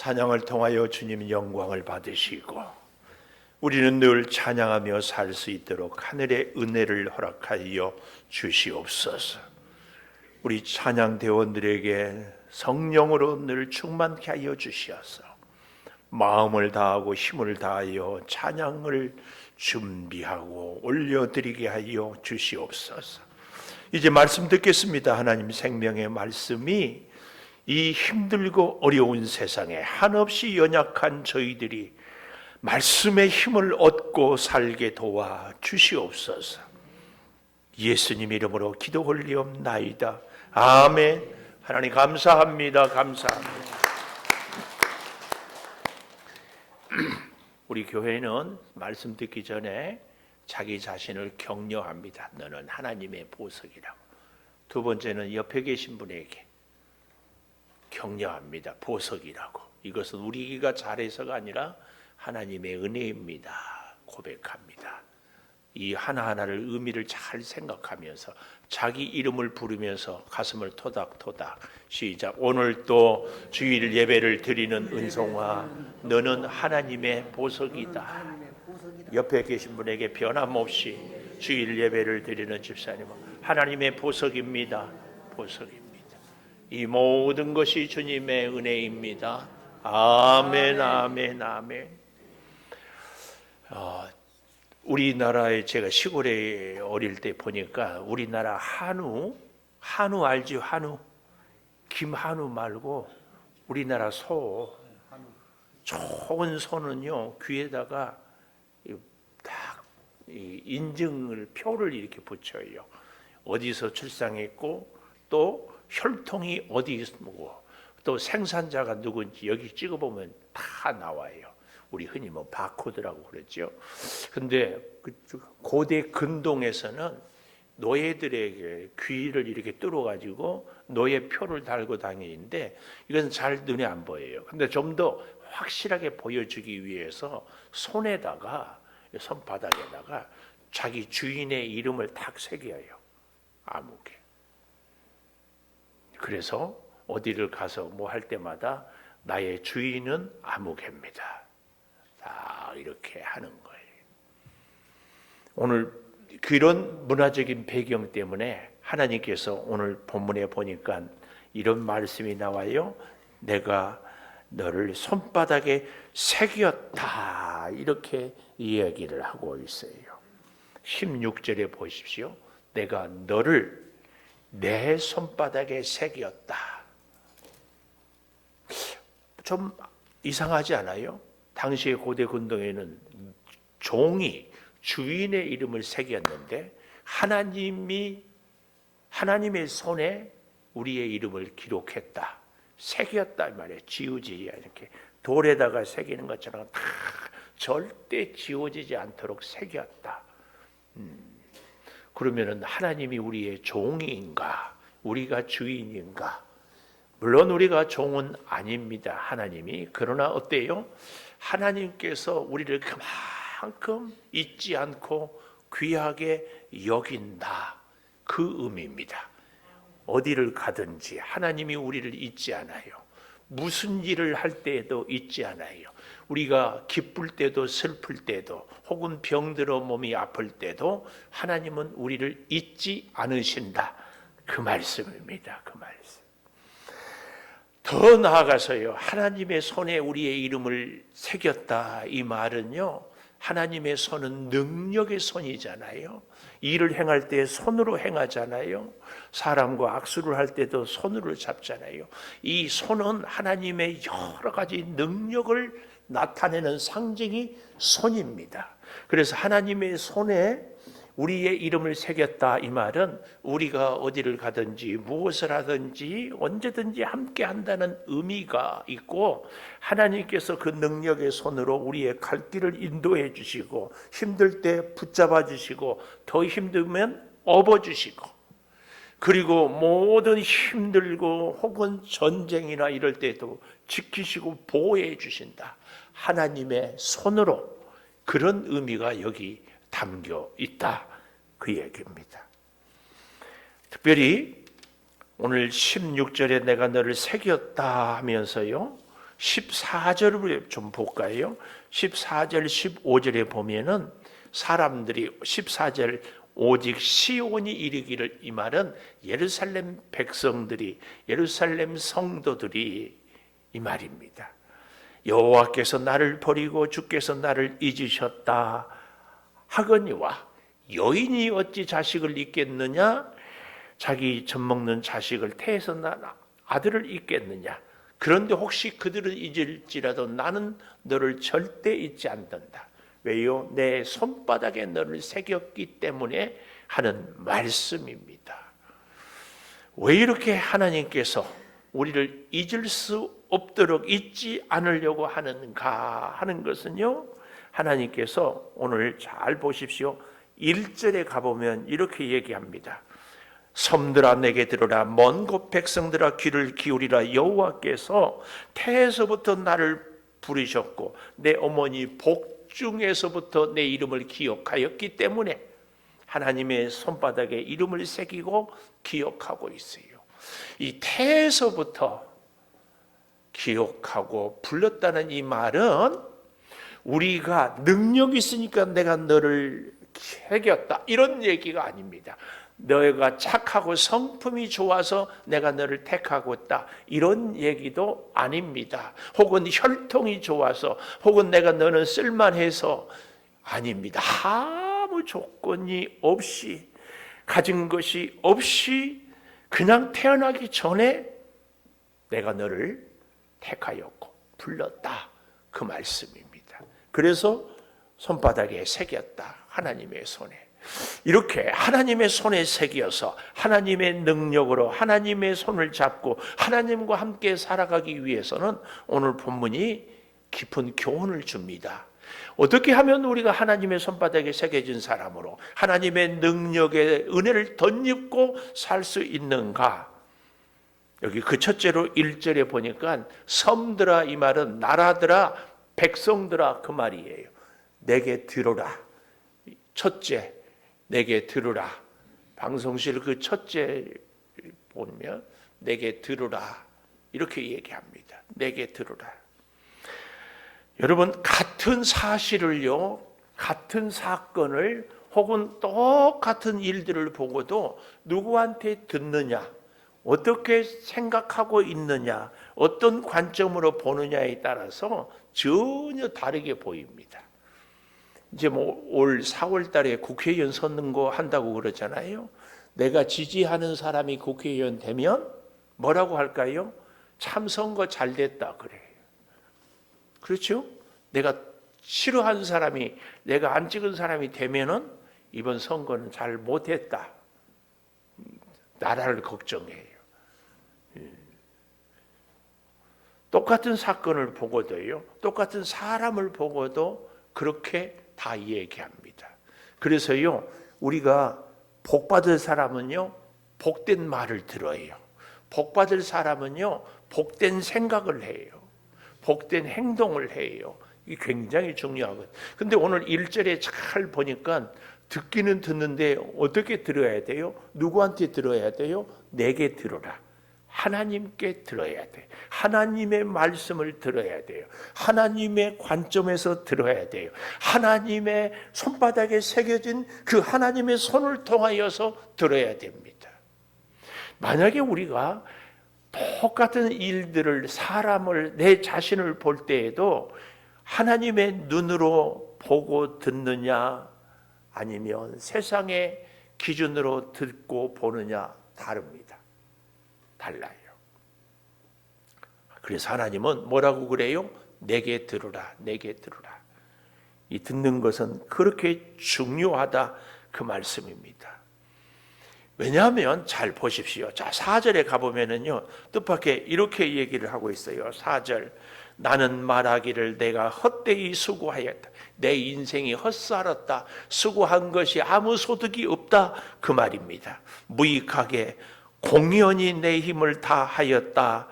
찬양을 통하여 주님 영광을 받으시고 우리는 늘 찬양하며 살 수 있도록 하늘의 은혜를 허락하여 주시옵소서. 우리 찬양대원들에게 성령으로 늘 충만케 하여 주시어서 마음을 다하고 힘을 다하여 찬양을 준비하고 올려드리게 하여 주시옵소서. 이제 말씀 듣겠습니다. 하나님 생명의 말씀이 이 힘들고 어려운 세상에 한없이 연약한 저희들이 말씀의 힘을 얻고 살게 도와 주시옵소서. 예수님 이름으로 기도 올리옵나이다. 아멘. 하나님 감사합니다. 감사합니다. 우리 교회는 말씀 듣기 전에 자기 자신을 격려합니다. 너는 하나님의 보석이라고. 두 번째는 옆에 계신 분에게 격려합니다. 보석이라고. 이것은 우리가 잘해서가 아니라 하나님의 은혜입니다. 고백합니다. 이 하나하나를 의미를 잘 생각하면서 자기 이름을 부르면서 가슴을 토닥토닥. 시작. 오늘 또 주일 예배를 드리는 은송아, 너는 하나님의 보석이다. 옆에 계신 분에게 변함없이 주일 예배를 드리는 집사님은 하나님의 보석입니다. 보석입니다. 이 모든 것이 주님의 은혜입니다. 아멘, 아멘, 아멘. 우리나라에 제가 시골에 어릴 때 보니까 우리나라 한우 알죠? 한우, 김한우 말고 우리나라 소, 좋은 소는요 귀에다가 딱 인증을 표를 이렇게 붙여요. 어디서 출생했고 또 혈통이 어디 있고 또 생산자가 누군지 여기 찍어보면 다 나와요. 우리 흔히 뭐 바코드라고 그랬죠. 근데 고대 근동에서는 노예들에게 귀를 이렇게 뚫어가지고 노예표를 달고 다니는데 이건 잘 눈에 안 보여요. 근데 좀 더 확실하게 보여주기 위해서 손바닥에다가 자기 주인의 이름을 탁 새겨요. 아무게. 그래서 어디를 가서 뭐 할 때마다 나의 주인은 아무개입니다. 다 이렇게 하는 거예요. 오늘 그런 문화적인 배경 때문에 하나님께서 오늘 본문에 보니까 이런 말씀이 나와요. 내가 너를 손바닥에 새겼다. 이렇게 이야기를 하고 있어요. 16절에 보십시오. 내가 너를 내 손바닥에 새겼다. 좀 이상하지 않아요? 당시의 고대 근동에는 종이 주인의 이름을 새겼는데 하나님의 손에 우리의 이름을 기록했다. 새겼다 이 말이에요. 지우지 이렇게 돌에다가 새기는 것처럼 다 절대 지워지지 않도록 새겼다. 그러면은 하나님이 우리의 종인가? 우리가 주인인가? 물론 우리가 종은 아닙니다. 하나님이. 그러나 어때요? 하나님께서 우리를 그만큼 잊지 않고 귀하게 여긴다. 그 의미입니다. 어디를 가든지 하나님이 우리를 잊지 않아요. 무슨 일을 할 때에도 잊지 않아요. 우리가 기쁠 때도 슬플 때도 혹은 병들어 몸이 아플 때도 하나님은 우리를 잊지 않으신다. 그 말씀입니다. 그 말씀. 더 나아가서요. 하나님의 손에 우리의 이름을 새겼다. 이 말은요. 하나님의 손은 능력의 손이잖아요. 일을 행할 때 손으로 행하잖아요. 사람과 악수를 할 때도 손으로 잡잖아요. 이 손은 하나님의 여러 가지 능력을 나타내는 상징이 손입니다. 그래서 하나님의 손에 우리의 이름을 새겼다 이 말은 우리가 어디를 가든지 무엇을 하든지 언제든지 함께 한다는 의미가 있고 하나님께서 그 능력의 손으로 우리의 갈 길을 인도해 주시고 힘들 때 붙잡아 주시고 더 힘들면 업어 주시고 그리고 모든 힘들고 혹은 전쟁이나 이럴 때도 지키시고 보호해 주신다. 하나님의 손으로 그런 의미가 여기 담겨 있다. 그 얘기입니다. 특별히 오늘 16절에 내가 너를 새겼다 하면서요. 14절을 좀 볼까요? 14절 15절에 보면은 사람들이 14절 오직 시온이 이르기를, 이 말은 예루살렘 백성들이, 예루살렘 성도들이 이 말입니다. 여호와께서 나를 버리고 주께서 나를 잊으셨다 하거니와 여인이 어찌 자식을 잊겠느냐, 자기 젖먹는 자식을 태에서 난 아들을 잊겠느냐. 그런데 혹시 그들은 잊을지라도 나는 너를 절대 잊지 않는다. 왜요? 내 손바닥에 너를 새겼기 때문에 하는 말씀입니다. 왜 이렇게 하나님께서 우리를 잊을 수 없도록 잊지 않으려고 하는가 하는 것은요, 하나님께서 오늘 잘 보십시오. 1절에 가보면 이렇게 얘기합니다. 섬들아 내게 들으라, 먼 곳 백성들아 귀를 기울이라. 여호와께서 태에서부터 나를 부르셨고 내 어머니 복중에서부터 내 이름을 기억하였기 때문에 하나님의 손바닥에 이름을 새기고 기억하고 있어요. 이 태에서부터 기억하고 불렀다는 이 말은 우리가 능력이 있으니까 내가 너를 새겼다 이런 얘기가 아닙니다. 너희가 착하고 성품이 좋아서 내가 너를 택하고 있다 이런 얘기도 아닙니다. 혹은 혈통이 좋아서, 혹은 내가 너는 쓸만해서, 아닙니다. 아무 조건이 없이, 가진 것이 없이 그냥 태어나기 전에 내가 너를 택하였고 불렀다 그 말씀입니다. 그래서 손바닥에 새겼다, 하나님의 손에. 이렇게 하나님의 손에 새겨서 하나님의 능력으로 하나님의 손을 잡고 하나님과 함께 살아가기 위해서는 오늘 본문이 깊은 교훈을 줍니다. 어떻게 하면 우리가 하나님의 손바닥에 새겨진 사람으로 하나님의 능력의 은혜를 덧입고 살 수 있는가? 여기 그 첫째로 1절에 보니까 섬들아, 이 말은 나라들아, 백성들아 그 말이에요. 내게 들으라. 첫째, 내게 들으라. 방송실 그 첫째 보면 내게 들으라 이렇게 얘기합니다. 내게 들으라. 여러분, 같은 사실을요, 같은 사건을 혹은 똑같은 일들을 보고도 누구한테 듣느냐, 어떻게 생각하고 있느냐, 어떤 관점으로 보느냐에 따라서 전혀 다르게 보입니다. 이제 올 4월 달에 국회의원 선거 한다고 그러잖아요. 내가 지지하는 사람이 국회의원 되면 뭐라고 할까요? 참 선거 잘 됐다 그래요. 그렇죠? 내가 싫어하는 사람이, 내가 안 찍은 사람이 되면은 이번 선거는 잘 못했다. 나라를 걱정해요. 똑같은 사건을 보고도요, 똑같은 사람을 보고도 그렇게 다 얘기합니다. 그래서요, 우리가 복 받을 사람은요, 복된 말을 들어요. 복 받을 사람은요, 복된 생각을 해요. 복된 행동을 해요. 이게 굉장히 중요하거든요. 근데 오늘 1절에 잘 보니까 듣기는 듣는데 어떻게 들어야 돼요? 누구한테 들어야 돼요? 내게 들어라. 하나님께 들어야 돼. 하나님의 말씀을 들어야 돼요. 하나님의 관점에서 들어야 돼요. 하나님의 손바닥에 새겨진 그 하나님의 손을 통하여서 들어야 됩니다. 만약에 우리가 똑같은 일들을, 사람을, 내 자신을 볼 때에도 하나님의 눈으로 보고 듣느냐, 아니면 세상의 기준으로 듣고 보느냐 다릅니다. 달라요. 그래서 하나님은 뭐라고 그래요? 내게 들으라, 내게 들으라. 이 듣는 것은 그렇게 중요하다 그 말씀입니다. 왜냐하면 잘 보십시오. 자, 4절에 가보면은요, 뜻밖의 이렇게 얘기를 하고 있어요. 4절, 나는 말하기를 내가 헛되이 수고하였다. 내 인생이 헛살았다. 수고한 것이 아무 소득이 없다. 그 말입니다. 무익하게 공연히 내 힘을 다하였다.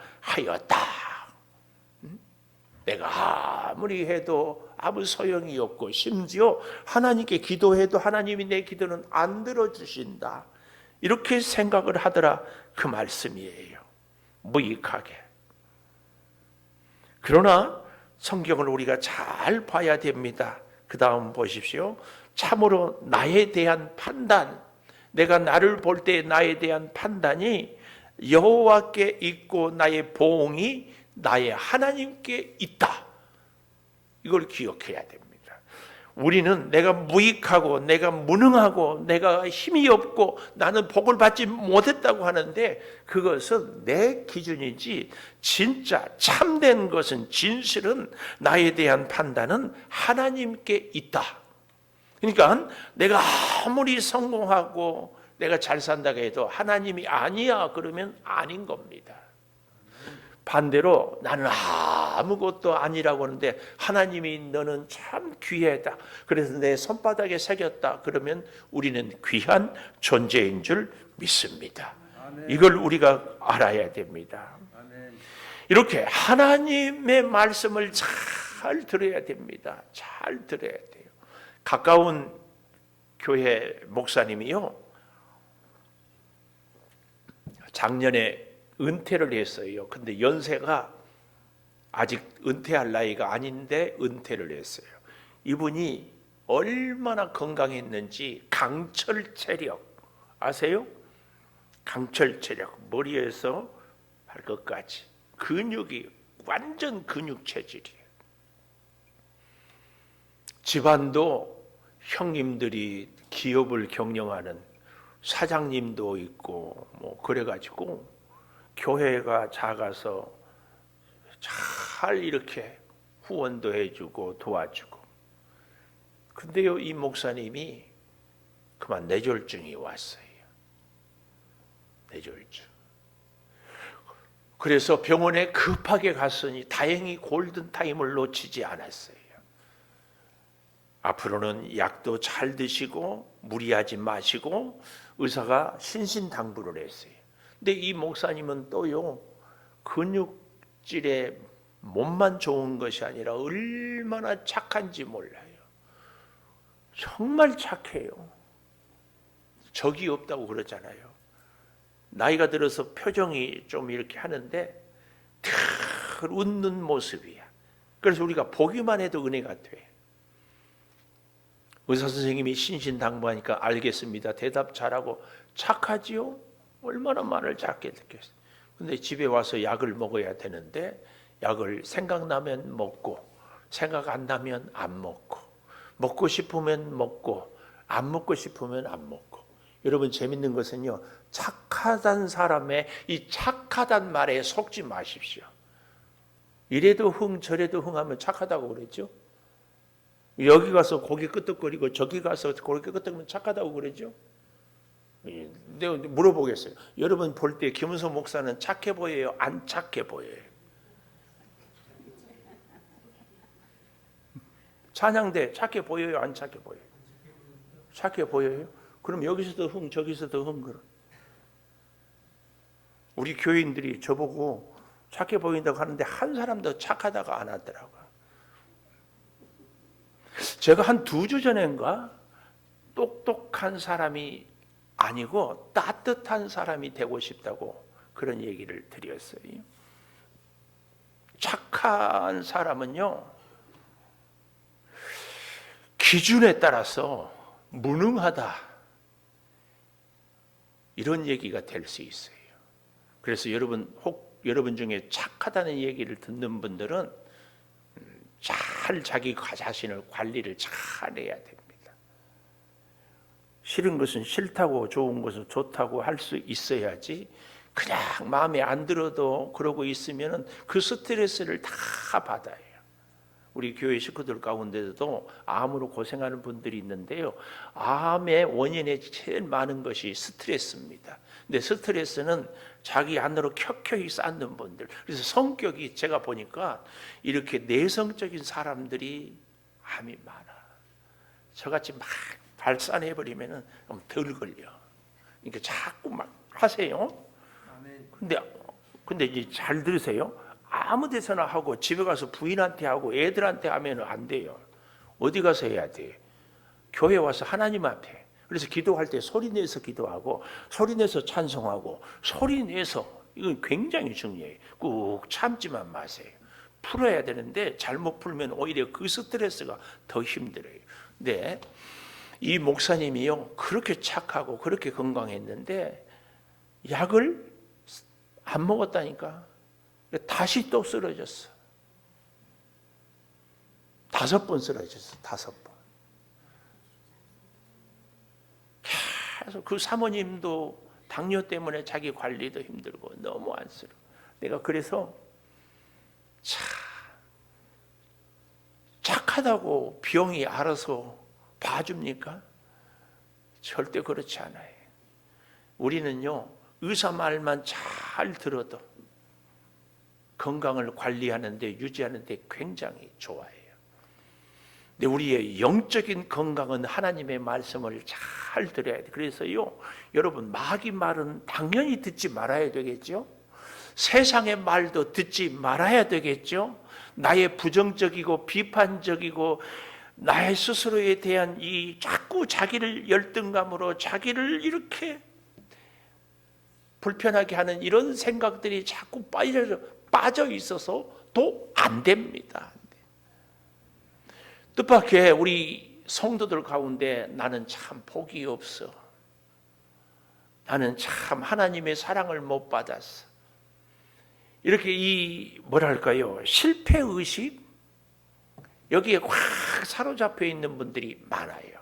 내가 아무리 해도 아무 소용이 없고, 심지어 하나님께 기도해도 하나님이 내 기도는 안 들어주신다. 이렇게 생각을 하더라 그 말씀이에요. 무익하게. 그러나 성경을 우리가 잘 봐야 됩니다. 그 다음 보십시오. 참으로 나에 대한 판단, 내가 나를 볼 때 나에 대한 판단이 여호와께 있고 나의 보응이 나의 하나님께 있다. 이걸 기억해야 됩니다. 우리는 내가 무익하고 내가 무능하고 내가 힘이 없고 나는 복을 받지 못했다고 하는데 그것은 내 기준이지, 진짜 참된 것은, 진실은, 나에 대한 판단은 하나님께 있다. 그러니까 내가 아무리 성공하고 내가 잘 산다고 해도 하나님이 아니야 그러면 아닌 겁니다. 반대로 나는 아무것도 아니라고 하는데 하나님이 너는 참 귀하다, 그래서 내 손바닥에 새겼다, 그러면 우리는 귀한 존재인 줄 믿습니다. 아멘. 이걸 우리가 알아야 됩니다. 아멘. 이렇게 하나님의 말씀을 잘 들어야 됩니다. 잘 들어야 돼요. 가까운 교회 목사님이요, 작년에 은퇴를 했어요. 근데 연세가 아직 은퇴할 나이가 아닌데 은퇴를 했어요. 이분이 얼마나 건강했는지 강철 체력 아세요? 강철 체력, 머리에서 발끝까지 근육이 완전 근육 체질이에요. 집안도 형님들이 기업을 경영하는 사장님도 있고 뭐 그래가지고 교회가 작아서 잘 이렇게 후원도 해주고 도와주고. 근데요, 이 목사님이 그만 뇌졸중이 왔어요. 뇌졸중. 그래서 병원에 급하게 갔으니 다행히 골든타임을 놓치지 않았어요. 앞으로는 약도 잘 드시고 무리하지 마시고 의사가 신신당부를 했어요. 근데 이 목사님은 또요, 근육질에 몸만 좋은 것이 아니라 얼마나 착한지 몰라요. 정말 착해요. 적이 없다고 그러잖아요. 나이가 들어서 표정이 좀 이렇게 하는데 늘 웃는 모습이야. 그래서 우리가 보기만 해도 은혜가 돼. 의사 선생님이 신신당부하니까 알겠습니다, 대답 잘하고 착하지요? 얼마나 말을 작게 듣겠어요. 근데 집에 와서 약을 먹어야 되는데 약을 생각나면 먹고 생각 안 나면 안 먹고, 먹고 싶으면 먹고 안 먹고 싶으면 안 먹고. 여러분, 재밌는 것은요, 착하단 사람의 이 착하단 말에 속지 마십시오. 이래도 흥 저래도 흥 하면 착하다고 그랬죠. 여기 가서 고개 끄덕거리고 저기 가서 고개 끄덕거리면 착하다고 그러죠. 내가 물어보겠어요. 여러분 볼 때 김은석 목사는 착해 보여요? 안 착해 보여요? 찬양대 착해 보여요? 안 착해 보여요? 착해 보여요? 그럼 여기서도 흥 저기서도 흥. 그럼 우리 교인들이 저보고 착해 보인다고 하는데 한 사람도 착하다가 안 하더라고요. 제가 한 2주 전인가 똑똑한 사람이 아니고 따뜻한 사람이 되고 싶다고 그런 얘기를 드렸어요. 착한 사람은요, 기준에 따라서 무능하다 이런 얘기가 될 수 있어요. 그래서 여러분 중에 착하다는 얘기를 듣는 분들은 잘 자기 자신을 관리를 잘 해야 됩니다. 싫은 것은 싫다고 좋은 것은 좋다고 할 수 있어야지 그냥 마음에 안 들어도 그러고 있으면 그 스트레스를 다 받아요. 우리 교회 식구들 가운데도 암으로 고생하는 분들이 있는데요, 암의 원인에 제일 많은 것이 스트레스입니다. 근데 스트레스는 자기 안으로 켜켜이 쌓는 분들, 그래서 성격이 제가 보니까 이렇게 내성적인 사람들이 암이 많아. 저같이 막 발산해버리면 덜 걸려. 그러니까 자꾸 막 하세요. 근데 이제 잘 들으세요. 아무 데서나 하고 집에 가서 부인한테 하고 애들한테 하면 안 돼요. 어디 가서 해야 돼? 교회 와서 하나님 앞에. 그래서 기도할 때 소리 내서 기도하고 소리 내서 찬송하고 소리 내서, 이건 굉장히 중요해요. 꾹 참지만 마세요. 풀어야 되는데 잘못 풀면 오히려 그 스트레스가 더 힘들어요. 근데 이 목사님이요, 그렇게 착하고 그렇게 건강했는데 약을 안 먹었다니까. 다시 또 쓰러졌어. 5번 쓰러졌어. 5번. 계속 그 사모님도 당뇨 때문에 자기 관리도 힘들고 너무 안쓰러워. 내가 그래서 착하다고 병이 알아서 봐줍니까? 절대 그렇지 않아요. 우리는요, 의사 말만 잘 들어도 건강을 관리하는데, 유지하는데 굉장히 좋아해요. 근데 우리의 영적인 건강은 하나님의 말씀을 잘 들어야 돼요. 그래서요, 여러분, 마귀 말은 당연히 듣지 말아야 되겠죠? 세상의 말도 듣지 말아야 되겠죠? 나의 부정적이고 비판적이고 나의 스스로에 대한 이 자꾸 자기를 열등감으로 자기를 이렇게 불편하게 하는 이런 생각들이 자꾸 빠져 있어서 또 안 됩니다. 뜻밖의 우리 성도들 가운데 나는 참 복이 없어. 나는 참 하나님의 사랑을 못 받았어. 이렇게 이 뭐랄까요, 실패의식, 여기에 확 사로잡혀 있는 분들이 많아요.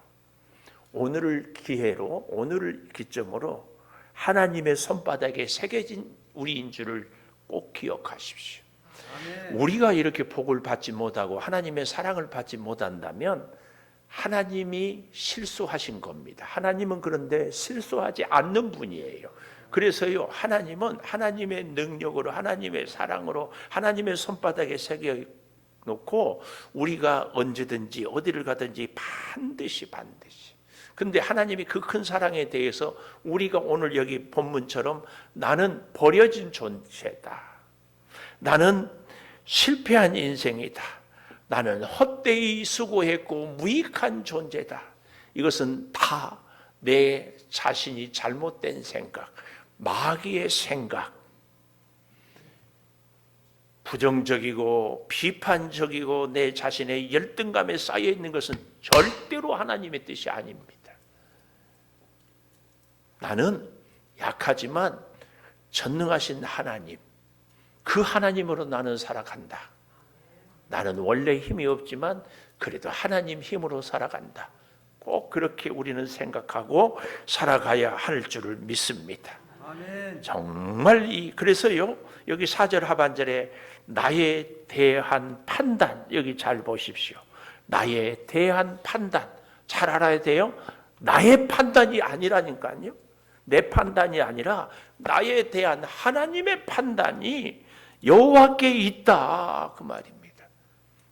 오늘을 기회로, 오늘을 기점으로 하나님의 손바닥에 새겨진 우리인 줄을 꼭 기억하십시오. 아멘. 우리가 이렇게 복을 받지 못하고 하나님의 사랑을 받지 못한다면 하나님이 실수하신 겁니다. 하나님은 그런데 실수하지 않는 분이에요. 그래서요, 하나님은 하나님의 능력으로, 하나님의 사랑으로, 하나님의 손바닥에 새겨놓고 우리가 언제든지 어디를 가든지 반드시 근데 하나님이 그 큰 사랑에 대해서 우리가 오늘 여기 본문처럼 나는 버려진 존재다, 나는 실패한 인생이다, 나는 헛되이 수고했고 무익한 존재다, 이것은 다 내 자신이 잘못된 생각, 마귀의 생각, 부정적이고 비판적이고 내 자신의 열등감에 쌓여 있는 것은 절대로 하나님의 뜻이 아닙니다. 나는 약하지만 전능하신 하나님, 그 하나님으로 나는 살아간다. 나는 원래 힘이 없지만 그래도 하나님 힘으로 살아간다. 꼭 그렇게 우리는 생각하고 살아가야 할 줄을 믿습니다. 아멘. 정말 그래서요, 여기 4절 하반절에 나에 대한 판단, 여기 잘 보십시오. 나에 대한 판단 잘 알아야 돼요. 나의 판단이 아니라니까요. 내 판단이 아니라 나에 대한 하나님의 판단이 여호와께 있다, 그 말입니다.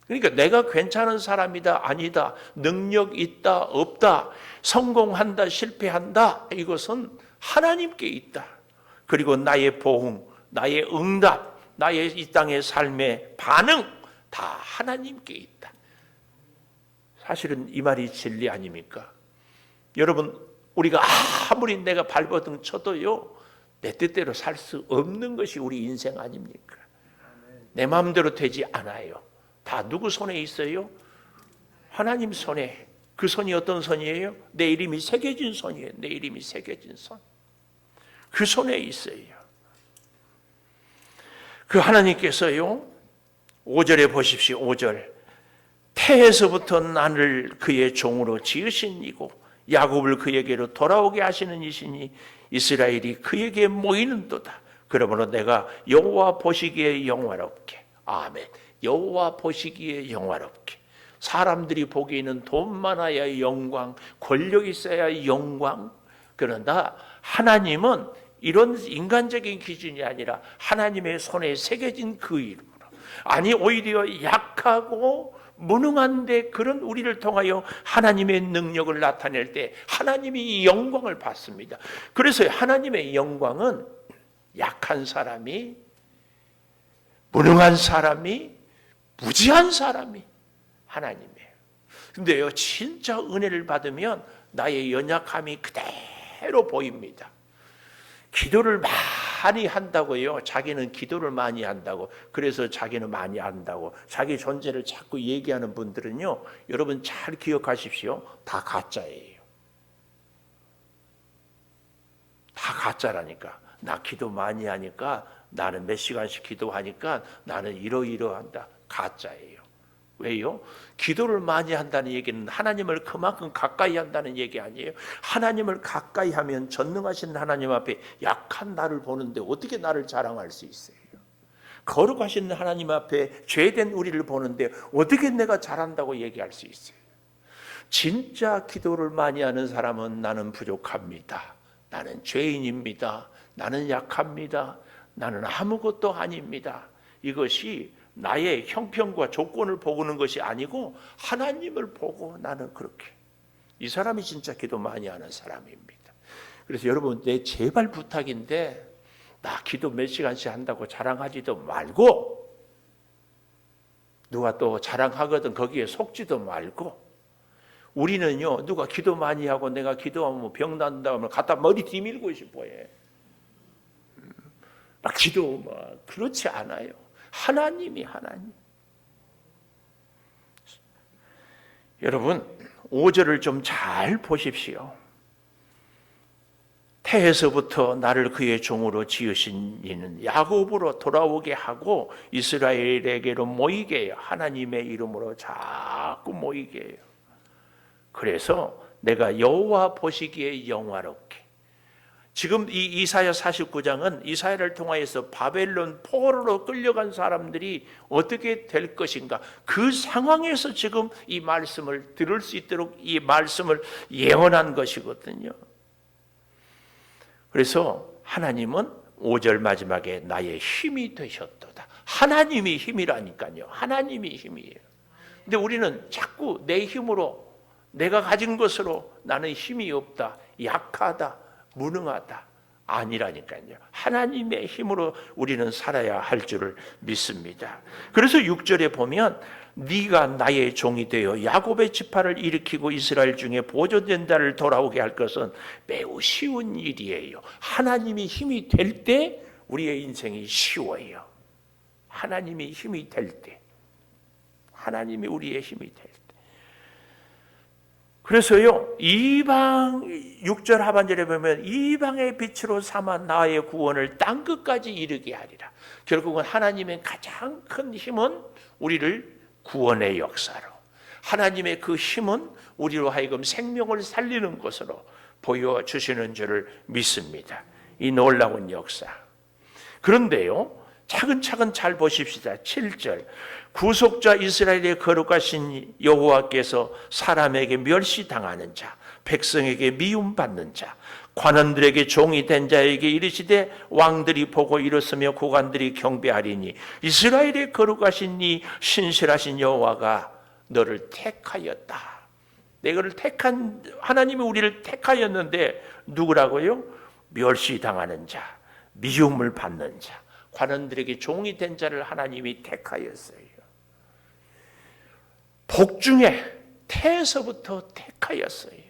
그러니까 내가 괜찮은 사람이다, 아니다, 능력 있다, 없다, 성공한다, 실패한다, 이것은 하나님께 있다. 그리고 나의 보응, 나의 응답, 나의 이 땅의 삶의 반응 다 하나님께 있다. 사실은 이 말이 진리 아닙니까? 여러분, 우리가 아무리 내가 발버둥 쳐도요, 내 뜻대로 살 수 없는 것이 우리 인생 아닙니까? 내 마음대로 되지 않아요. 다 누구 손에 있어요? 하나님 손에. 그 손이 어떤 손이에요? 내 이름이 새겨진 손이에요. 내 이름이 새겨진 손. 그 손에 있어요. 그 하나님께서요, 5절에 보십시오. 5절. 태에서부터 나를 그의 종으로 지으신 이고 야곱을 그에게로 돌아오게 하시는 이시니 이스라엘이 그에게 모이는도다. 그러므로 내가 여호와 보시기에 영화롭게. 아멘. 여호와 보시기에 영화롭게. 사람들이 보기에는 돈 많아야 영광, 권력 있어야 영광. 그러나 하나님은 이런 인간적인 기준이 아니라 하나님의 손에 새겨진 그 이름으로, 아니 오히려 약하고 무능한데 그런 우리를 통하여 하나님의 능력을 나타낼 때 하나님이 영광을 받습니다. 그래서 하나님의 영광은 약한 사람이, 무능한 사람이, 무지한 사람이 하나님이에요. 근데요, 진짜 은혜를 받으면 나의 연약함이 그대로 보입니다. 기도를 많이 한다고요. 자기는 기도를 많이 한다고. 그래서 자기는 많이 한다고. 자기 존재를 자꾸 얘기하는 분들은요. 여러분 잘 기억하십시오. 다 가짜예요. 다 가짜라니까. 나 기도 많이 하니까, 나는 몇 시간씩 기도하니까 나는 이러이러한다. 가짜예요. 왜요? 기도를 많이 한다는 얘기는 하나님을 그만큼 가까이 한다는 얘기 아니에요. 하나님을 가까이 하면 전능하신 하나님 앞에 약한 나를 보는데 어떻게 나를 자랑할 수 있어요? 거룩하신 하나님 앞에 죄된 우리를 보는데 어떻게 내가 잘한다고 얘기할 수 있어요? 진짜 기도를 많이 하는 사람은 나는 부족합니다. 나는 죄인입니다. 나는 약합니다. 나는 아무것도 아닙니다. 이것이 나의 형편과 조건을 보고는 것이 아니고 하나님을 보고 나는 그렇게. 이 사람이 진짜 기도 많이 하는 사람입니다. 그래서 여러분, 내 제발 부탁인데 나 기도 몇 시간씩 한다고 자랑하지도 말고, 누가 또 자랑하거든 거기에 속지도 말고, 우리는요, 누가 기도 많이 하고 내가 기도하면 병 난다 하면 갖다 머리 뒤밀고 싶어해. 막 기도 그렇지 않아요. 하나님이 하나님. 여러분 5절을 좀 잘 보십시오. 태에서부터 나를 그의 종으로 지으신 이는 야곱으로 돌아오게 하고 이스라엘에게로 모이게 해요. 하나님의 이름으로 자꾸 모이게 해요. 그래서 내가 여호와 보시기에 영화롭게. 지금 이 이사야 49장은 이사야를 통하여서 바벨론 포로로 끌려간 사람들이 어떻게 될 것인가, 그 상황에서 지금 이 말씀을 들을 수 있도록 이 말씀을 예언한 것이거든요. 그래서 하나님은 5절 마지막에 나의 힘이 되셨도다. 하나님이 힘이라니까요. 하나님이 힘이에요. 근데 우리는 자꾸 내 힘으로, 내가 가진 것으로 나는 힘이 없다, 약하다, 무능하다. 아니라니까요. 하나님의 힘으로 우리는 살아야 할 줄을 믿습니다. 그래서 6절에 보면 네가 나의 종이 되어 야곱의 지파를 일으키고 이스라엘 중에 보존된 자를 돌아오게 할 것은 매우 쉬운 일이에요. 하나님이 힘이 될 때 우리의 인생이 쉬워요. 하나님이 힘이 될 때, 하나님이 우리의 힘이 될 때. 그래서요, 이방 6절 하반절에 보면 이방의 빛으로 삼아 나의 구원을 땅 끝까지 이르게 하리라. 결국은 하나님의 가장 큰 힘은 우리를 구원의 역사로, 하나님의 그 힘은 우리로 하여금 생명을 살리는 것으로 보여주시는 줄을 믿습니다. 이 놀라운 역사. 그런데요, 차근차근 잘 보십시다. 7절 구속자 이스라엘의 거룩하신 여호와께서 사람에게 멸시당하는 자, 백성에게 미움받는 자, 관원들에게 종이 된 자에게 이르시되 왕들이 보고 일었으며 고관들이 경배하리니 이스라엘의 거룩하신 이 신실하신 여호와가 너를 택하였다. 내가를 택한, 하나님이 우리를 택하였는데 누구라고요? 멸시당하는 자, 미움을 받는 자, 관원들에게 종이 된 자를 하나님이 택하였어요. 복중에 태에서부터 택하였어요.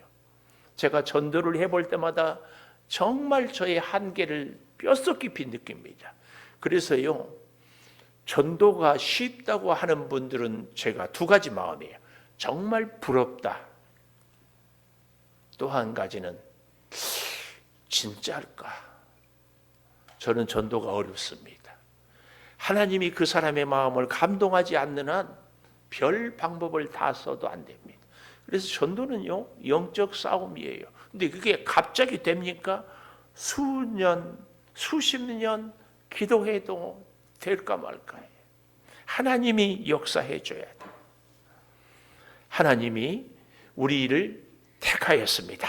제가 전도를 해볼 때마다 정말 저의 한계를 뼛속 깊이 느낍니다. 그래서요, 전도가 쉽다고 하는 분들은 제가 두 가지 마음이에요. 정말 부럽다. 또 한 가지는 진짜일까? 저는 전도가 어렵습니다. 하나님이 그 사람의 마음을 감동하지 않는 한 별 방법을 다 써도 안 됩니다. 그래서 전도는요, 영적 싸움이에요. 근데 그게 갑자기 됩니까? 수년, 수십 년 기도해도 될까 말까요? 하나님이 역사해 줘야 돼요. 하나님이 우리를 택하였습니다.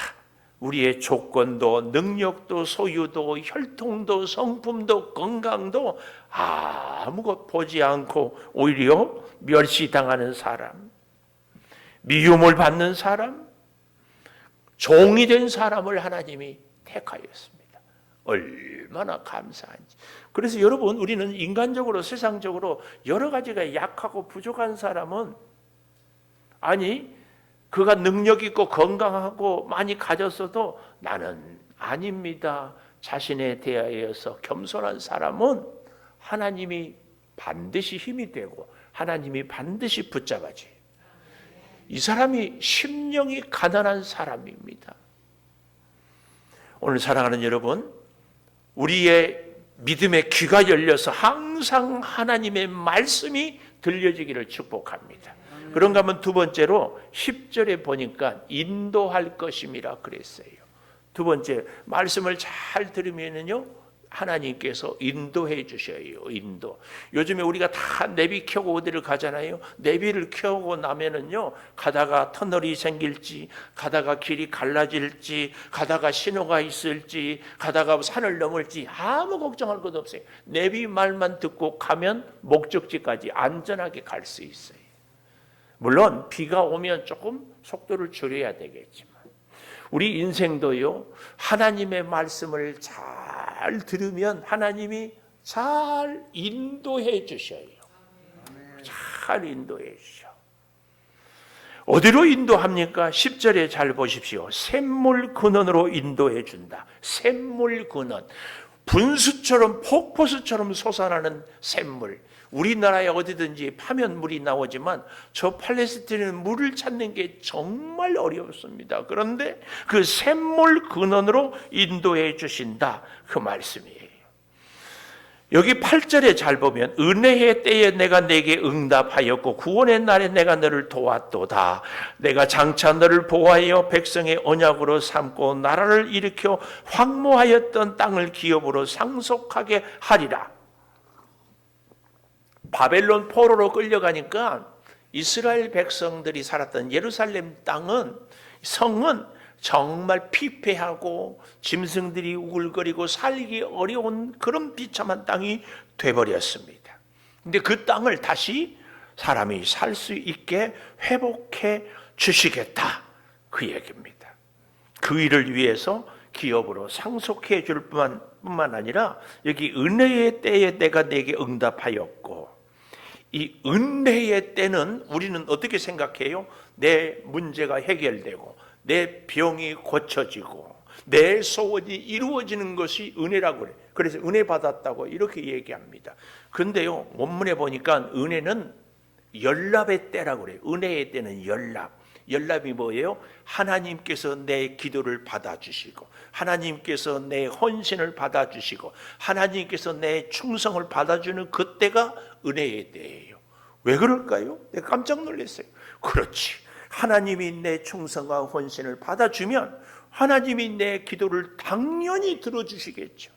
우리의 조건도 능력도 소유도 혈통도 성품도 건강도 아무것 보지 않고 오히려 멸시당하는 사람, 미움을 받는 사람, 종이 된 사람을 하나님이 택하였습니다. 얼마나 감사한지. 그래서 여러분, 우리는 인간적으로 세상적으로 여러 가지가 약하고 부족한 사람은, 아니 그가 능력 있고 건강하고 많이 가졌어도 나는 아닙니다, 자신에 대하여서 겸손한 사람은 하나님이 반드시 힘이 되고 하나님이 반드시 붙잡아지. 이 사람이 심령이 가난한 사람입니다. 오늘 사랑하는 여러분, 우리의 믿음의 귀가 열려서 항상 하나님의 말씀이 들려지기를 축복합니다. 그런가 하면 두 번째로 10절에 보니까 인도할 것임이라 그랬어요. 두 번째, 말씀을 잘 들으면요 하나님께서 인도해 주셔요. 인도. 요즘에 우리가 다 내비 켜고 어디를 가잖아요. 내비를 켜고 나면은요 가다가 터널이 생길지, 가다가 길이 갈라질지, 가다가 신호가 있을지, 가다가 산을 넘을지 아무 걱정할 것도 없어요. 내비 말만 듣고 가면 목적지까지 안전하게 갈 수 있어요. 물론 비가 오면 조금 속도를 줄여야 되겠지만 우리 인생도요 하나님의 말씀을 잘 들으면 하나님이 잘 인도해 주셔요. 잘 인도해 주셔. 어디로 인도합니까? 10절에 잘 보십시오. 샘물 근원으로 인도해 준다. 샘물 근원. 분수처럼 폭포수처럼 솟아나는 샘물. 우리나라에 어디든지 파면 물이 나오지만 저 팔레스타인은 물을 찾는 게 정말 어렵습니다. 그런데 그 샘물 근원으로 인도해 주신다. 그 말씀이에요. 여기 8절에 잘 보면 은혜의 때에 내가 내게 응답하였고 구원의 날에 내가 너를 도왔도다. 내가 장차 너를 보호하여 백성의 언약으로 삼고 나라를 일으켜 황무하였던 땅을 기업으로 상속하게 하리라. 바벨론 포로로 끌려가니까 이스라엘 백성들이 살았던 예루살렘 땅은 성은 정말 피폐하고 짐승들이 우글거리고 살기 어려운 그런 비참한 땅이 돼버렸습니다. 근데 그 땅을 다시 사람이 살 수 있게 회복해 주시겠다 그 얘기입니다. 그 일을 위해서 기업으로 상속해 줄 뿐만 아니라 여기 은혜의 때에 내가 내게 응답하였고, 이 은혜의 때는 우리는 어떻게 생각해요? 내 문제가 해결되고 내 병이 고쳐지고 내 소원이 이루어지는 것이 은혜라고 그래요. 그래서 은혜 받았다고 이렇게 얘기합니다. 그런데요 원문에 보니까 은혜는 연락의 때라고 그래요. 은혜의 때는 연락. 연락이 뭐예요? 하나님께서 내 기도를 받아주시고 하나님께서 내 헌신을 받아주시고 하나님께서 내 충성을 받아주는 그때가 은혜의 때예요. 왜 그럴까요? 내가 깜짝 놀랐어요. 그렇지. 하나님이 내 충성과 헌신을 받아주면 하나님이 내 기도를 당연히 들어주시겠죠.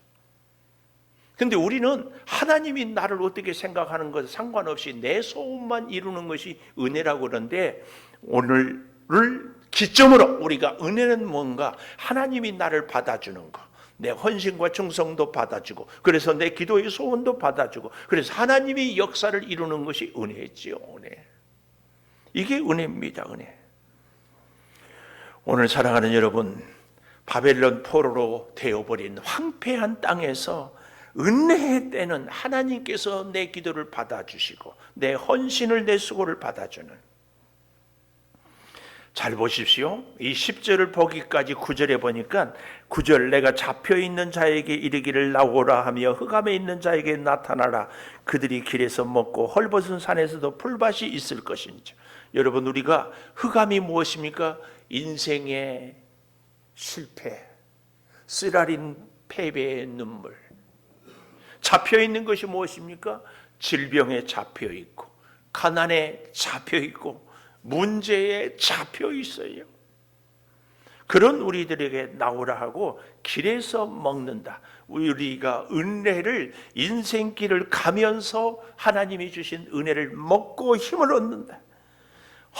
근데 우리는 하나님이 나를 어떻게 생각하는 것 상관없이 내 소원만 이루는 것이 은혜라고 그러는데, 오늘을 기점으로 우리가 은혜는 뭔가 하나님이 나를 받아주는 것, 내 헌신과 충성도 받아주고 그래서 내 기도의 소원도 받아주고 그래서 하나님이 역사를 이루는 것이 은혜지요. 은혜. 이게 은혜입니다. 은혜. 오늘 사랑하는 여러분, 바벨론 포로로 되어버린 황폐한 땅에서 은혜의 때는 하나님께서 내 기도를 받아주시고 내 헌신을 내 수고를 받아주는. 잘 보십시오. 이 10절을 보기까지 9절에 보니까 9절 내가 잡혀있는 자에게 이르기를 나오라 하며 흑암에 있는 자에게 나타나라. 그들이 길에서 먹고 헐벗은 산에서도 풀밭이 있을 것인지. 여러분, 우리가 흑암이 무엇입니까? 인생의 실패, 쓰라린 패배의 눈물. 잡혀있는 것이 무엇입니까? 질병에 잡혀있고 가난에 잡혀있고 문제에 잡혀있어요. 그런 우리들에게 나오라 하고 길에서 먹는다. 우리가 은혜를 인생길을 가면서 하나님이 주신 은혜를 먹고 힘을 얻는다.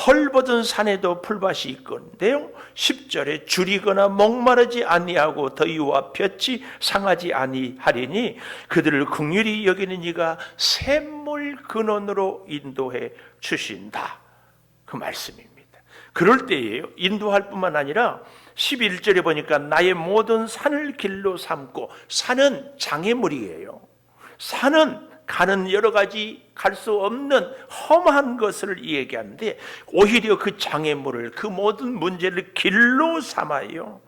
헐벗은 산에도 풀밭이 있건데요 10절에 줄이거나 목마르지 아니하고 더위와 볕이 상하지 아니하리니 그들을 긍휼히 여기는 이가 샘물 근원으로 인도해 주신다. 그 말씀입니다. 그럴 때예요. 인도할 뿐만 아니라 11절에 보니까 나의 모든 산을 길로 삼고, 산은 장애물이에요. 산은 가는 여러 가지 갈 수 없는 험한 것을 얘기하는데 오히려 그 장애물을, 그 모든 문제를 길로 삼아요.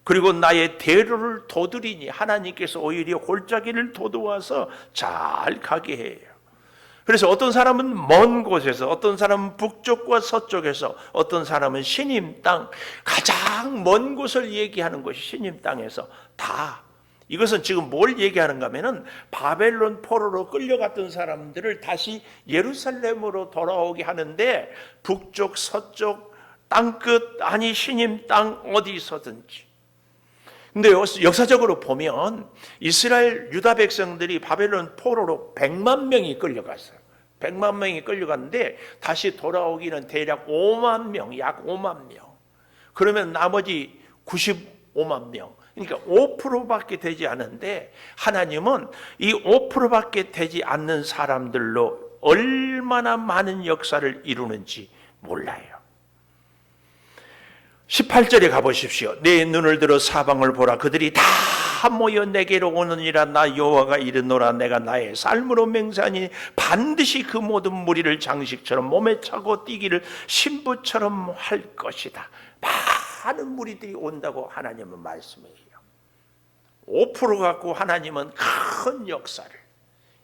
그리고 나의 대로를 도드리니 하나님께서 오히려 골짜기를 도두어서 잘 가게 해요. 그래서 어떤 사람은 먼 곳에서, 어떤 사람은 북쪽과 서쪽에서, 어떤 사람은 시님 땅, 가장 먼 곳을 얘기하는 것이 시님 땅에서 다, 이것은 지금 뭘 얘기하는가 하면은 바벨론 포로로 끌려갔던 사람들을 다시 예루살렘으로 돌아오게 하는데, 북쪽 서쪽 땅끝 아니 시님 땅 어디서든지. 근데 역사적으로 보면 이스라엘 유다 백성들이 바벨론 포로로 100만 명이 끌려갔어요. 100만 명이 끌려갔는데 다시 돌아오기는 대략 5만 명, 약 5만 명. 그러면 나머지 95만 명, 그러니까 5%밖에 되지 않은데, 하나님은 이 5%밖에 되지 않는 사람들로 얼마나 많은 역사를 이루는지 몰라요. 18절에 가보십시오. 내 눈을 들어 사방을 보라. 그들이 다 모여 내게로 오느니라. 나 여호와가 이르노라. 내가 나의 삶으로 맹세하니 반드시 그 모든 무리를 장식처럼 몸에 차고 뛰기를 신부처럼 할 것이다. 많은 무리들이 온다고 하나님은 말씀해요. 5% 갖고 하나님은 큰 역사를,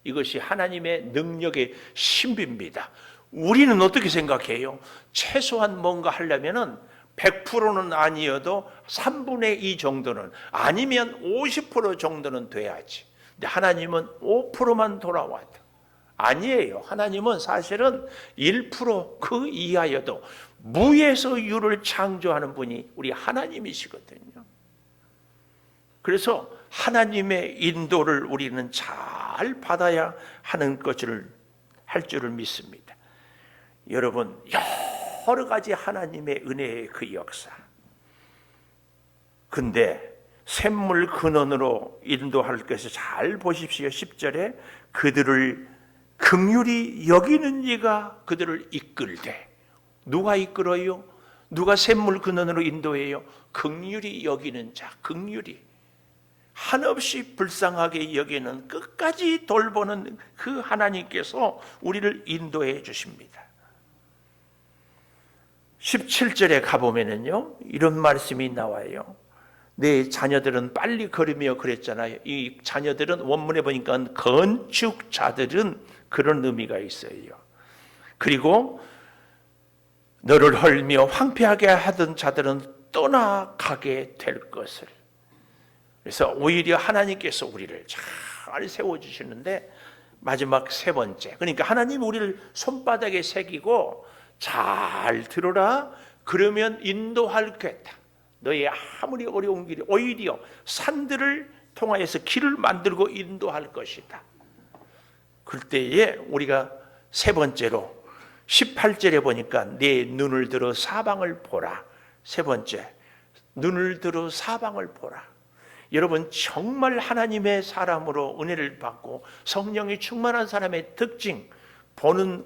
이것이 하나님의 능력의 신비입니다. 우리는 어떻게 생각해요? 최소한 뭔가 하려면은 100%는 아니어도 3분의 2 정도는, 아니면 50% 정도는 돼야지. 근데 하나님은 5%만 돌아와도 아니에요. 하나님은 사실은 1% 그 이하여도 무에서 유를 창조하는 분이 우리 하나님이시거든요. 그래서 하나님의 인도를 우리는 잘 받아야 하는 것을 할 줄을 믿습니다. 여러분, 여러 가지 하나님의 은혜의 그 역사. 근데 샘물 근원으로 인도할 것을 잘 보십시오. 10절에 그들을 긍휼히 여기는 이가 그들을 이끌되. 누가 이끌어요? 누가 샘물 근원으로 인도해요? 긍휼히 여기는 자, 긍휼히. 한없이 불쌍하게 여기는, 끝까지 돌보는 그 하나님께서 우리를 인도해 주십니다. 17절에 가보면은요, 이런 말씀이 나와요. 내 자녀들은 빨리 걸으며 그랬잖아요. 이 자녀들은 원문에 보니까 건축자들은 그런 의미가 있어요. 그리고 너를 헐며 황폐하게 하던 자들은 떠나가게 될 것을. 그래서 오히려 하나님께서 우리를 잘 세워주시는데, 마지막 세 번째, 그러니까 하나님 우리를 손바닥에 새기고 잘 들어라. 그러면 인도할 겠다. 너의 아무리 어려운 길이 오히려 산들을 통하여서 길을 만들고 인도할 것이다. 그때에 우리가 세 번째로 18절에 보니까 내 눈을 들어 사방을 보라. 세 번째, 눈을 들어 사방을 보라. 여러분, 정말 하나님의 사람으로 은혜를 받고 성령이 충만한 사람의 특징, 보는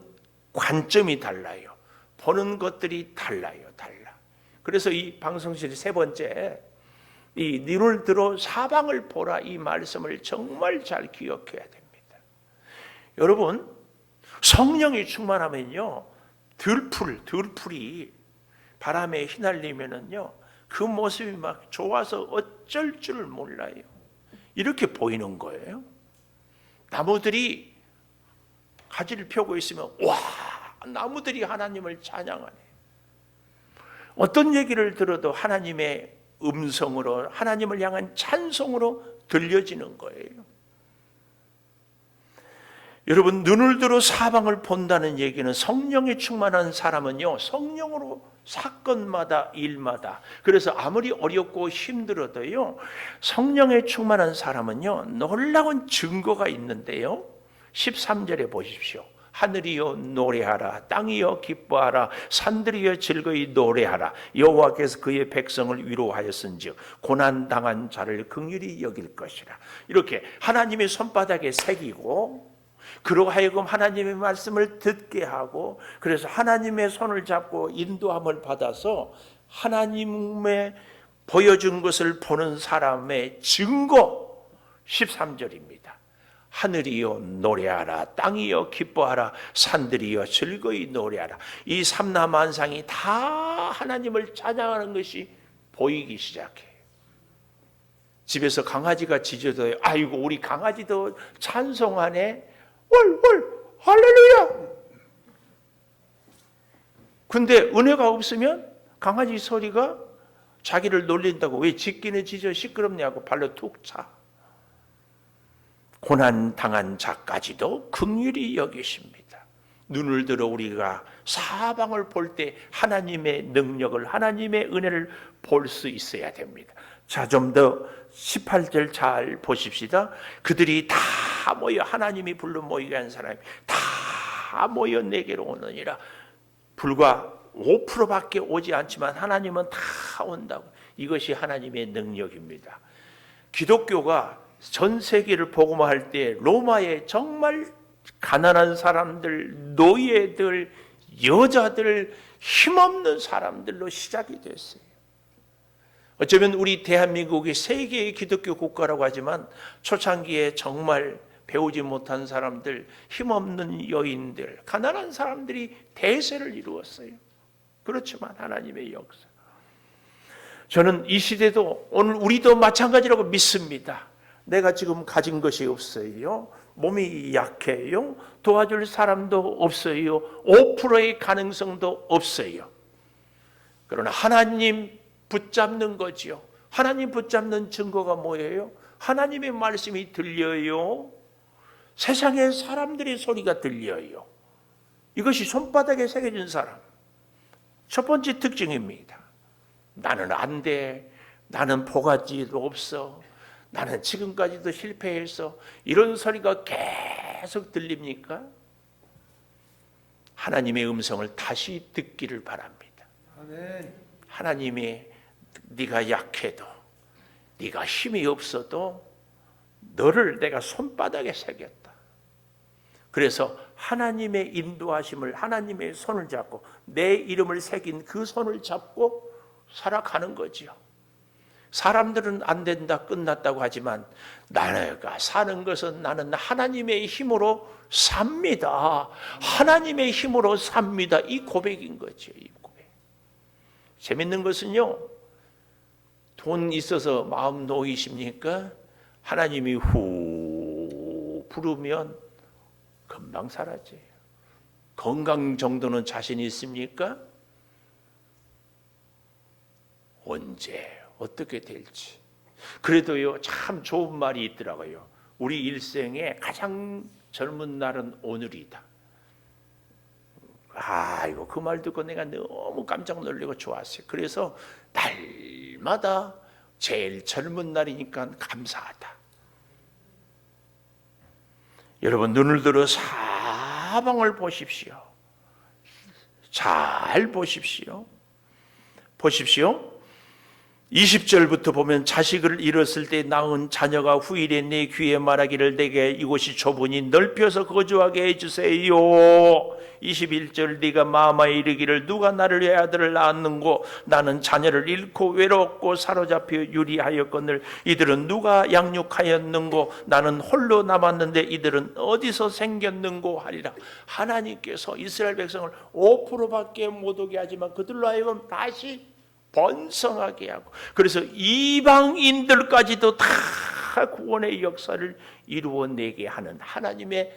관점이 달라요. 보는 것들이 달라요. 그래서 이 방송실 세 번째, 이 눈을 들어 사방을 보라, 이 말씀을 정말 잘 기억해야 됩니다. 여러분, 성령이 충만하면요, 들풀이 바람에 휘날리면은요, 그 모습이 막 좋아서 어쩔 줄 몰라요. 이렇게 보이는 거예요. 나무들이 가지를 펴고 있으면 와, 나무들이 하나님을 찬양하네. 어떤 얘기를 들어도 하나님의 음성으로, 하나님을 향한 찬송으로 들려지는 거예요. 여러분, 눈을 들어 사방을 본다는 얘기는, 성령에 충만한 사람은요, 성령으로 사건마다 일마다, 그래서 아무리 어렵고 힘들어도요, 성령에 충만한 사람은요, 놀라운 증거가 있는데요. 13절에 보십시오. 하늘이여 노래하라, 땅이여 기뻐하라, 산들이여 즐거이 노래하라. 여호와께서 그의 백성을 위로하였은즉 고난당한 자를 긍휼히 여길 것이라. 이렇게 하나님의 손바닥에 새기고, 그로 하여금 하나님의 말씀을 듣게 하고, 그래서 하나님의 손을 잡고 인도함을 받아서 하나님의 보여준 것을 보는 사람의 증거, 13절입니다. 하늘이여 노래하라, 땅이여 기뻐하라, 산들이여 즐거이 노래하라. 이 삼라만상이 다 하나님을 찬양하는 것이 보이기 시작해요. 집에서 강아지가 짖어도 아이고 우리 강아지도 찬송하네. 월 할렐루야. 근데 은혜가 없으면 강아지 소리가 자기를 놀린다고 왜 짖기는 짖어 시끄럽냐고 발로 툭 차. 고난 당한 자까지도 긍휼히 여기십니다. 눈을 들어 우리가 사방을 볼 때 하나님의 능력을, 하나님의 은혜를 볼 수 있어야 됩니다. 자, 좀 더 18절 잘 보십시다. 그들이 다 모여, 하나님이 불러 모이게 한 사람이 다 모여 내게로 오느니라. 불과 5%밖에 오지 않지만 하나님은 다 온다고. 이것이 하나님의 능력입니다. 기독교가 전 세계를 복음화할 때 로마에 정말 가난한 사람들, 노예들, 여자들, 힘없는 사람들로 시작이 됐어요. 어쩌면 우리 대한민국이 세계의 기독교 국가라고 하지만 초창기에 정말 배우지 못한 사람들, 힘없는 여인들, 가난한 사람들이 대세를 이루었어요. 그렇지만 하나님의 역사. 저는 이 시대도 오늘 우리도 마찬가지라고 믿습니다. 내가 지금 가진 것이 없어요. 몸이 약해요. 도와줄 사람도 없어요. 5%의 가능성도 없어요. 그러나 하나님 붙잡는 거지요. 하나님 붙잡는 증거가 뭐예요? 하나님의 말씀이 들려요. 세상의 사람들의 소리가 들려요. 이것이 손바닥에 새겨진 사람. 첫 번째 특징입니다. 나는 안 돼. 나는 포가지도 없어. 나는 지금까지도 실패해서 이런 소리가 계속 들립니까? 하나님의 음성을 다시 듣기를 바랍니다. 아멘. 하나님이 네가 약해도 네가 힘이 없어도 너를 내가 손바닥에 새겼다. 그래서 하나님의 인도하심을 하나님의 손을 잡고 내 이름을 새긴 그 손을 잡고 살아가는 거지요. 사람들은 안 된다 끝났다고 하지만 내가 사는 것은 나는 하나님의 힘으로 삽니다. 하나님의 힘으로 삽니다. 이 고백인 거죠. 이 고백. 재밌는 것은요. 돈 있어서 마음 놓이십니까? 하나님이 후 부르면 금방 사라져요. 건강 정도는 자신 있습니까? 언제 어떻게 될지. 그래도요 참 좋은 말이 있더라고요. 우리 일생의 가장 젊은 날은 오늘이다. 아이고 그 말 듣고 내가 너무 깜짝 놀라고 좋았어요. 그래서 날마다 제일 젊은 날이니까 감사하다. 여러분 눈을 들어 사방을 보십시오. 잘 보십시오. 보십시오. 20절부터 보면 자식을 잃었을 때 낳은 자녀가 후일에 내 귀에 말하기를 내게 이곳이 좁으니 넓혀서 거주하게 해주세요. 21절 네가 마마에 이르기를 누가 나를 내 아들을 낳았는고 나는 자녀를 잃고 외롭고 사로잡혀 유리하였거늘 이들은 누가 양육하였는고 나는 홀로 남았는데 이들은 어디서 생겼는고 하리라. 하나님께서 이스라엘 백성을 5%밖에 못 오게 하지만 그들로 하여금 다시 번성하게 하고 그래서 이방인들까지도 다 구원의 역사를 이루어내게 하는 하나님의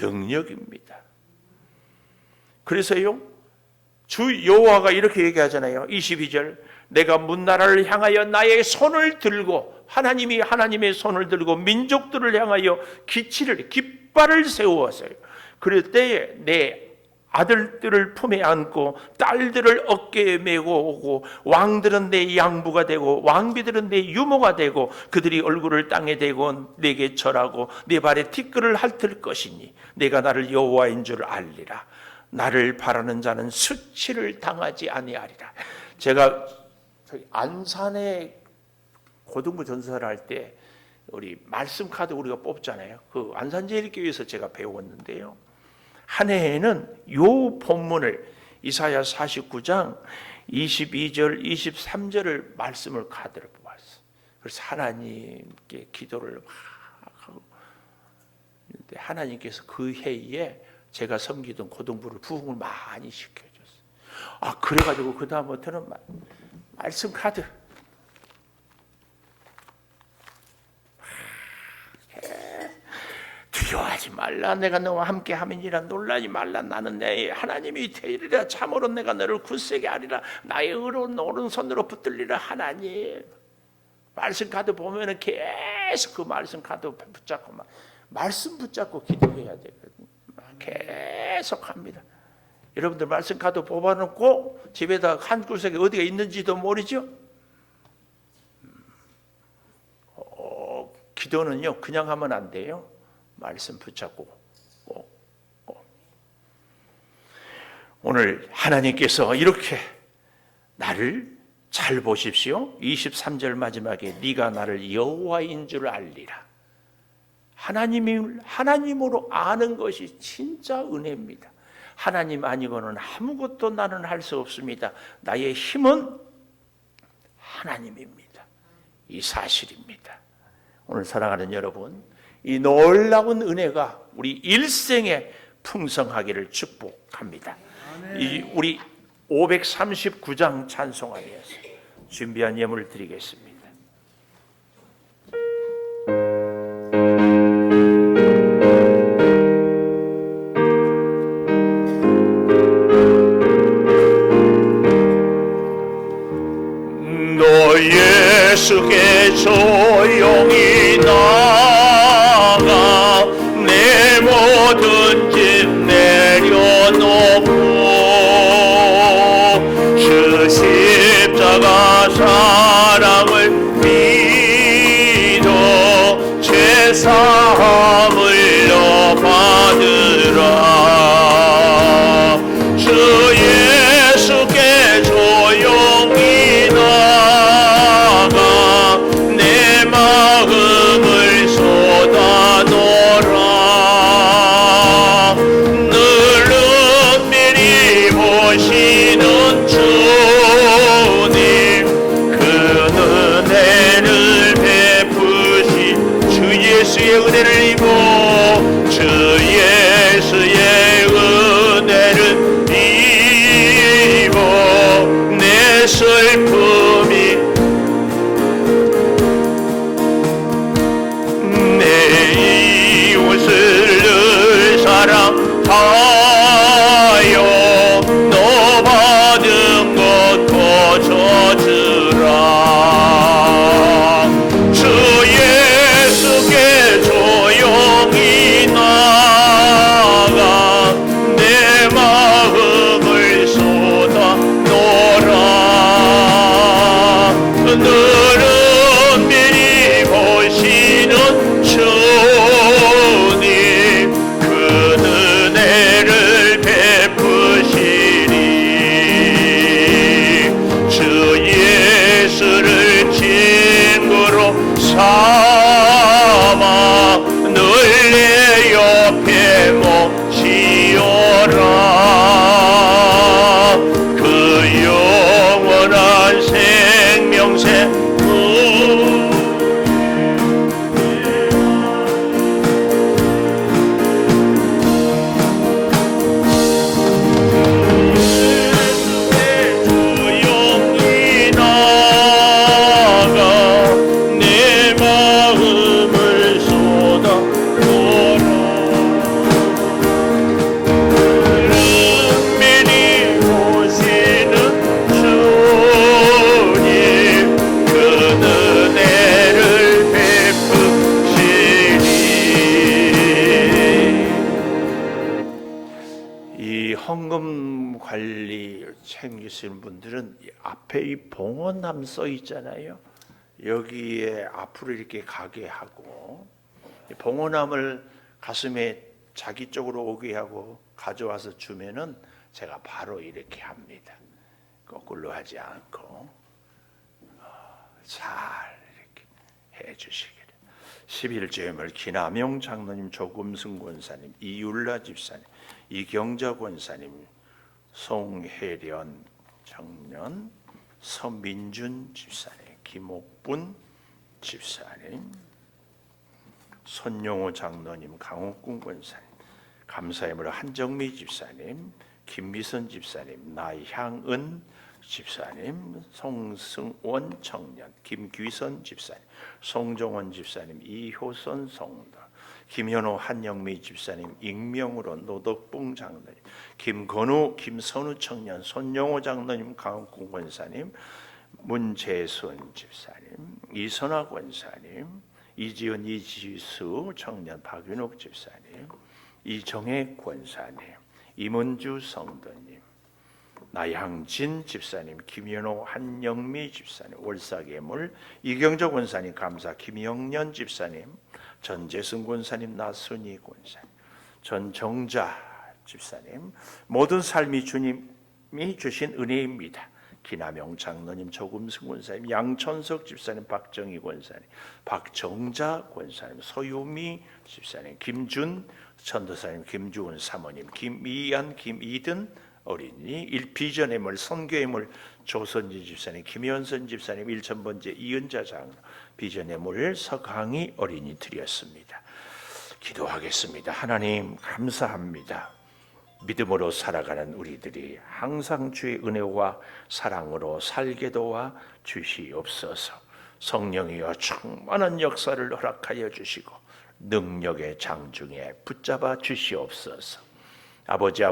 능력입니다. 그래서요 주 여호와가 이렇게 얘기하잖아요. 22절 내가 문나라를 향하여 나의 손을 들고 하나님이 하나님의 손을 들고 민족들을 향하여 깃발을 세우었어요. 그럴 때에 내 아들들을 품에 안고 딸들을 어깨에 메고 오고 왕들은 내 양부가 되고 왕비들은 내 유모가 되고 그들이 얼굴을 땅에 대고 내게 절하고 내 발에 티끌을 핥을 것이니 내가 나를 여호와인 줄 알리라. 나를 바라는 자는 수치를 당하지 아니하리라. 제가 안산에 고등부 전사를 할 때 우리 말씀 카드 우리가 뽑잖아요. 그 안산제일교회에서 제가 배웠는데요. 한 해에는 요 본문을 이사야 49장 22절 23절을 말씀을 카드를 뽑았어요. 그래서 하나님께 기도를 막 하고 하나님께서 그 해에 제가 섬기던 고등부를 부흥을 많이 시켜줬어요. 그래가지고 그 다음부터는 말씀 카드 놀라지 말라. 내가 너와 함께 함이니라. 놀라지 말라. 나는 내 하나님이 되리라. 참으로 내가 너를 굳세게 하리라. 나의 의로운 오른손으로 붙들리라. 하나님 말씀 가도 보면은 계속 그 말씀 가도 붙잡고 말씀 붙잡고 기도해야 되거든요. 계속 합니다. 여러분들 말씀 가도 뽑아놓고 집에다 한 구석에 어디가 있는지도 모르죠. 기도는요 그냥 하면 안 돼요. 말씀 붙잡고 꼭. 오늘 하나님께서 이렇게 나를 잘 보십시오. 23절 마지막에 네가 나를 여호와인 줄 알리라. 하나님으로 아는 것이 진짜 은혜입니다. 하나님 아니고는 아무것도 나는 할 수 없습니다. 나의 힘은 하나님입니다. 이 사실입니다. 오늘 사랑하는 여러분, 이 놀라운 은혜가 우리 일생에 풍성하기를 축복합니다. 이 우리 539장 찬송하면서 준비한 예물을 드리겠습니다. 너 예수께 조용히 나가 내 모든 짐 내려놓고 주 십자가 사랑을 믿어 죄사함을 너 받으라. 주 예수께 조용히 나가 내 마음을 쏟아놓으라. 늘 은밀히 보시는 주님 그 은혜를 베푸시. 주 예수의 은혜를 입어 주 예수의 은혜를 입어 내 슬픔이 내 이웃을 늘 사랑하여 너 받은 것 거저주라. 주 예수께 조용히 나가 내 마음을 쏟아놓으라. 늘 은밀히 보시는 주님 그 은혜를 베푸시리. 주 예수를 친구로 삼아 늘 내 옆에 모시오라. 그 영원한 생명새 조용히 나가 내 마음을 쏟아놓으라. 은밀히 보시는 주님 그 은혜를 베푸시리. 이 헌금 관리 챙기시는 분들은 이 앞에 이 봉헌함 써 있잖아요. 여기에 앞으로 이렇게 가게 하고 이 봉헌함을 가슴에 자기 쪽으로 오게 하고 가져와서 주면은 제가 바로 이렇게 합니다. 거꾸로 하지 않고 잘 이렇게 해주시기를. 11조임을 김남용 장로님, 조금승 권사님, 이율라 집사님, 이경자 권사님, 송혜련 청년, 서민준 집사님, 김옥분 집사님, 손용호 장로님, 강옥군 권사님, 감사의물 한정미 집사님, 김미선 집사님, 나향은 집사님, 송승원 청년, 김귀선 집사님, 송종원 집사님, 이효선 성도, 김현호 한영미 집사님, 익명으로 노덕봉 장로님, 김건우 김선우 청년, 손영호 장로님, 강훈 권사님, 문재순 집사님, 이선화 권사님, 이지은 이지수 청년, 박윤옥 집사님, 이정혜 권사님, 이문주 성도님, 나향진 집사님, 김현호 한영미 집사님, 월사계물 이경조 권사님 감사, 김영년 집사님, 전재승 권사님, 나순희 권사님, 전정자 집사님, 모든 삶이 주님이 주신 은혜입니다. 기남용 장로님, 조금승 권사님, 양천석 집사님, 박정희 권사님, 박정자 권사님, 소유미 집사님, 김준 전도사님, 김주은 사모님, 김이안, 김이든 어린이, 일비전의 물, 선교의 물, 조선진 집사님, 김현선 집사님, 1000번째 이은자 장로, 비전의 물, 서강희 어린이 드렸습니다. 기도하겠습니다. 하나님 감사합니다. 믿음으로 살아가는 우리들이 항상 주의 은혜와 사랑으로 살게 도와 주시옵소서. 성령이여 충만한 역사를 허락하여 주시고 능력의 장중에 붙잡아 주시옵소서. 아버지,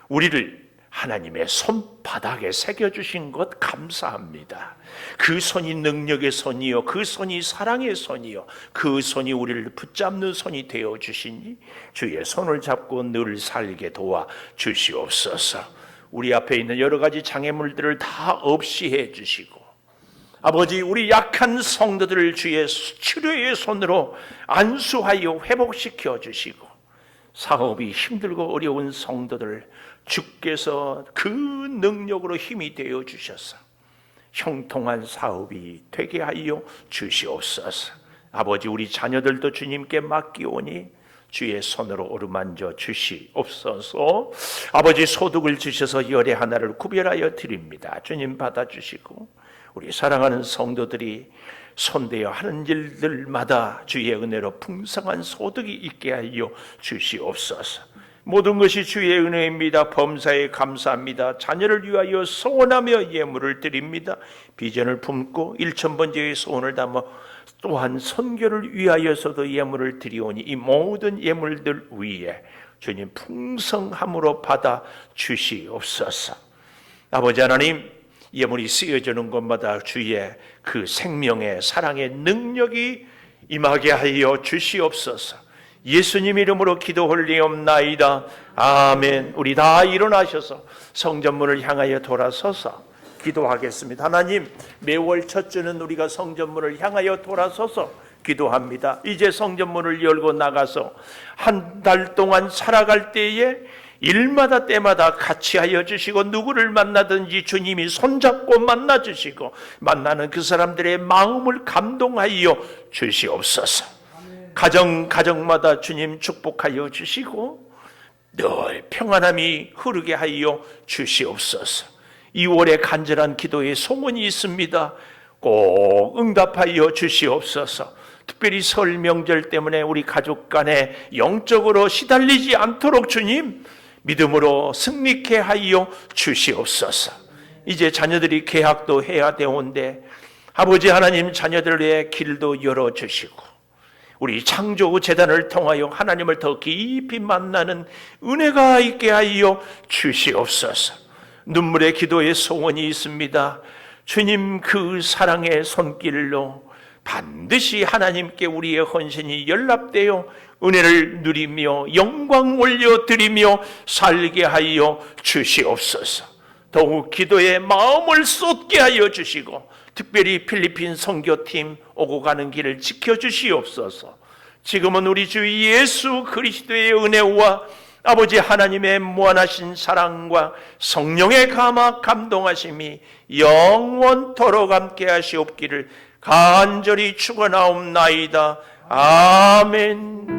우리를 하나님의 손바닥에 새겨주신 것 감사합니다. 그 손이 능력의 손이요, 그 손이 사랑의 손이요, 그 손이 우리를 붙잡는 손이 되어 주시니 주의 손을 잡고 늘 살게 도와 주시옵소서. 우리 앞에 있는 여러 가지 장애물들을 다 없이 해 주시고, 아버지, 우리 약한 성도들을 주의 치료의 손으로 안수하여 회복시켜 주시고, 사업이 힘들고 어려운 성도들 주께서 그 능력으로 힘이 되어 주셔서 형통한 사업이 되게 하여 주시옵소서. 아버지, 우리 자녀들도 주님께 맡기오니 주의 손으로 어루만져 주시옵소서. 아버지, 소득을 주셔서 열의 하나를 구별하여 드립니다. 주님 받아주시고, 우리 사랑하는 성도들이 손대어 하는 일들마다 주의 은혜로 풍성한 소득이 있게 하여 주시옵소서. 모든 것이 주의 은혜입니다. 범사에 감사합니다. 자녀를 위하여 소원하며 예물을 드립니다. 비전을 품고 1000번째의 소원을 담아 또한 선교를 위하여서도 예물을 드리오니 이 모든 예물들 위에 주님 풍성함으로 받아 주시옵소서. 아버지 하나님, 예물이 쓰여지는 곳마다 주의 그 생명의 사랑의 능력이 임하게 하여 주시옵소서. 예수님 이름으로 기도 올리옵나이다. 아멘. 우리 다 일어나셔서 성전문을 향하여 돌아서서 기도하겠습니다. 하나님, 매월 첫 주는 우리가 성전문을 향하여 돌아서서 기도합니다. 이제 성전문을 열고 나가서 한 달 동안 살아갈 때에 일마다 때마다 같이 하여 주시고, 누구를 만나든지 주님이 손잡고 만나 주시고, 만나는 그 사람들의 마음을 감동하여 주시옵소서. 가정마다 주님 축복하여 주시고 늘 평안함이 흐르게 하여 주시옵소서. 2월에 간절한 기도의 소원이 있습니다. 꼭 응답하여 주시옵소서. 특별히 설 명절 때문에 우리 가족 간에 영적으로 시달리지 않도록 주님 믿음으로 승리케 하여 주시옵소서. 이제 자녀들이 개학도 해야 되온데 아버지 하나님, 자녀들의 길도 열어주시고 우리 창조 재단을 통하여 하나님을 더 깊이 만나는 은혜가 있게 하여 주시옵소서. 눈물의 기도의 소원이 있습니다. 주님, 그 사랑의 손길로 반드시 하나님께 우리의 헌신이 연락되어 은혜를 누리며 영광 올려드리며 살게 하여 주시옵소서. 더욱 기도에 마음을 쏟게 하여 주시고 특별히 필리핀 선교팀 오고 가는 길을 지켜주시옵소서. 지금은 우리 주 예수 그리스도의 은혜와 아버지 하나님의 무한하신 사랑과 성령의 감동하심이 영원토록 함께 하시옵기를 간절히 축원하옵나이다. 아멘.